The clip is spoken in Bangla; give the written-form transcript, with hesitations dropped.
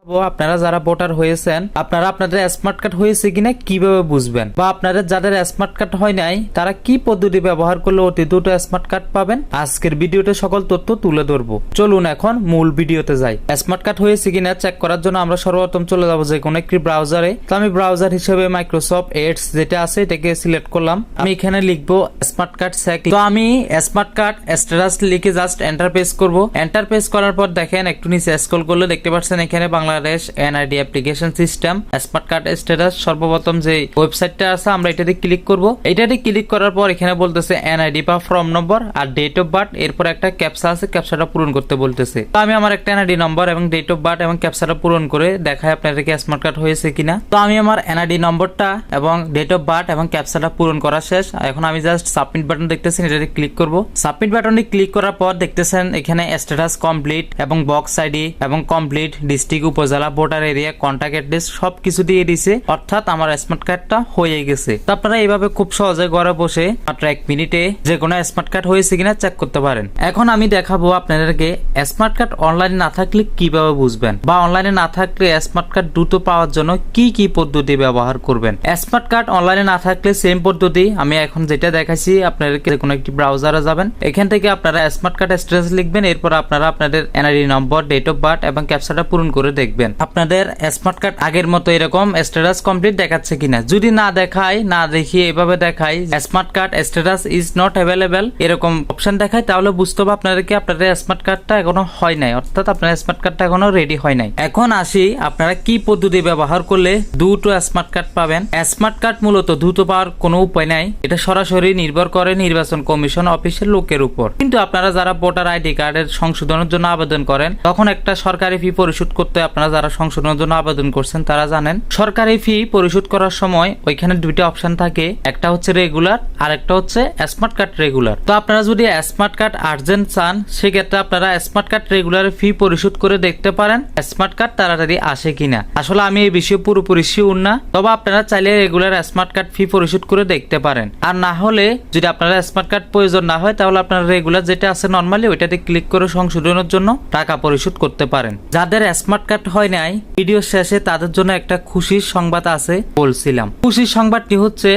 আপনারা যারা ভোটার হয়েছেন আপনারা আপনাদের স্মার্ট কার্ড হয়েছে কিনা কিভাবে বুঝবেন, বা আপনাদের যাদের স্মার্ট কার্ড হয় নাই তারা কি পদ্ধতি ব্যবহার করলে অতি দ্রুত স্মার্ট কার্ড পাবেন। আজকের ভিডিওতে সকল তথ্য তুলে ধরবো। চলুন এখন মূল ভিডিওতে যাই। স্মার্ট কার্ড হয়েছে কিনা চেক করার জন্য আমরা সর্বপ্রথম চলে যাবো যে কোনো একটি ব্রাউজারে। তো আমি ব্রাউজার হিসেবে মাইক্রোসফট এডস যেটা আছে এটাকে সিলেক্ট করলাম। আমি এখানে লিখবো স্মার্ট কার্ড চেক। তো আমি স্মার্ট কার্ড স্ট্যাটাস লিখে জাস্ট এন্টার প্রেস করবো। এন্টার প্রেস করার পর দেখেন একটু নিচে স্ক্রল করলে দেখতে পাচ্ছেন এখানে Bangladesh NID application system smart card status. সর্বপ্রথম যে ওয়েবসাইটটা আছে আমরা এটাতে ক্লিক করব। এটাতে ক্লিক করার পর এখানে বলতেছে এনআইডি বা ফর্ম নম্বর আর ডেট অফ বার্থ, এরপর একটা ক্যাপচা আছে, ক্যাপচাটা পূরণ করতে বলতেছে। তো আমি আমার একটা এনআইডি নম্বর এবং ডেট অফ বার্থ এবং ক্যাপচাটা পূরণ করে দেখাই আপনাদেরকে স্মার্ট কার্ড হয়েছে কিনা। তো আমি আমার এনআইডি নম্বরটা এবং ডেট অফ বার্থ এবং ক্যাপচাটা পূরণ করা শেষ। এখন আমি জাস্ট সাবমিট বাটন দেখতেছেন এটাতে ক্লিক করব। সাবমিট বাটনে ক্লিক করার পর দেখতেছেন এখানে স্ট্যাটাস কমপ্লিট এবং বক্স আইডি এবং কমপ্লিট, ডিস্ট্রিক্ট, উপজেলা, ভোটার এরিয়া, কন্টাক্ট অ্যাড্রেস সবকিছু দিয়ে দিছে, অর্থাৎ আমার স্মার্ট কার্ডটা হয়ে গেছে। তো আপনারা এইভাবে খুব সহজে ঘরে বসে মাত্র 1 মিনিটে যে কোনো স্মার্ট কার্ড হয়েছে কিনা চেক করতে পারেন। এখন আমি দেখাবো আপনাদেরকে স্মার্ট কার্ড অনলাইনে না থাকলে কিভাবে বুঝবেন, বা অনলাইনে না থাকলে স্মার্ট কার্ড দ্রুত পাওয়ার জন্য কি কি পদ্ধতি ব্যবহার করবেন। স্মার্ট কার্ড অনলাইনে না থাকলে সেম পদ্ধতি আমি এখন যেটা দেখাচ্ছি, আপনাদেরকে কোনো একটি ব্রাউজারে যাবেন, এখান থেকে আপনারা স্মার্ট কার্ড স্ট্যাটাস লিখবেন, এরপর আপনারা আপনাদের NID number, date of birth এবং ক্যাপচাটা পূরণ করে দেখবেন আপনাদের স্মার্ট কার্ড আগের মতো এরকম স্ট্যাটাস কমপ্লিট দেখাচ্ছে কিনা। যদি না দেখায়, না দেখিয়ে এভাবে দেখায় smart card status is not available এরকম অপশন দেখায়, তাহলে বুঝতে হবে আপনাদেরকে আপনাদের স্মার্ট কার্ডটা এখনো হয় নাই, অর্থাৎ আপনার স্মার্ট কার্ডটা এখনো রেডি হয় নাই। এখন আসি আপনারা কি পদ্ধতি ব্যবহার করলে দ্রুত স্মার্ট কার্ড পাবেন। স্মার্ট কার্ড মূলত দ্রুত পাওয়ার কোনো উপায় নাই, এটা সরাসরি নির্ভর করে নির্বাচন কমিশন অফিসের লোকের উপর। কিন্তু আপনারা যারা ভোটার আইডি কার্ডের সংশোধনের জন্য আবেদন করেন তখন একটা সরকারি ফি পরিশোধ করতে, আপনারা যারা সংশোধনের জন্য আবেদন করছেন তারা জানেন সরকারি ফি পরিশোধ করার সময় ওইখানে দুইটা অপশন থাকে, একটা হচ্ছে রেগুলার আর একটা হচ্ছে স্মার্ট কার্ড রেগুলার। তো আপনারা যদি স্মার্ট কার্ড আর্জেন্ট চান সেক্ষেত্রে আপনারা স্মার্ট কার্ড রেগুলার ফি পরিশোধ করে দেখতে পারেন স্মার্ট কার্ড তাড়াতাড়ি আসে কিনা। আসলে আমি এই বিষয়ে পুরোপুরি শিওর না, তবে আপনারা চাইলে রেগুলার স্মার্ট কার্ড ফি পরিশোধ করে দেখতে পারেন। আর না হলে যদি আপনারা স্মার্ট কার্ড প্রয়োজন না হয় তাহলে আপনারা রেগুলার যেটা আছে নরমালি ওইটাতে ক্লিক করে সংশোধনের জন্য টাকা পরিশোধ করতে পারেন। যাদের স্মার্ট কার্ড হয় নাই ভিডিও শেষে তাদের জন্য একটা খুশির সংবাদ আছে বলছিলাম। খুশির সংবাদটি হচ্ছে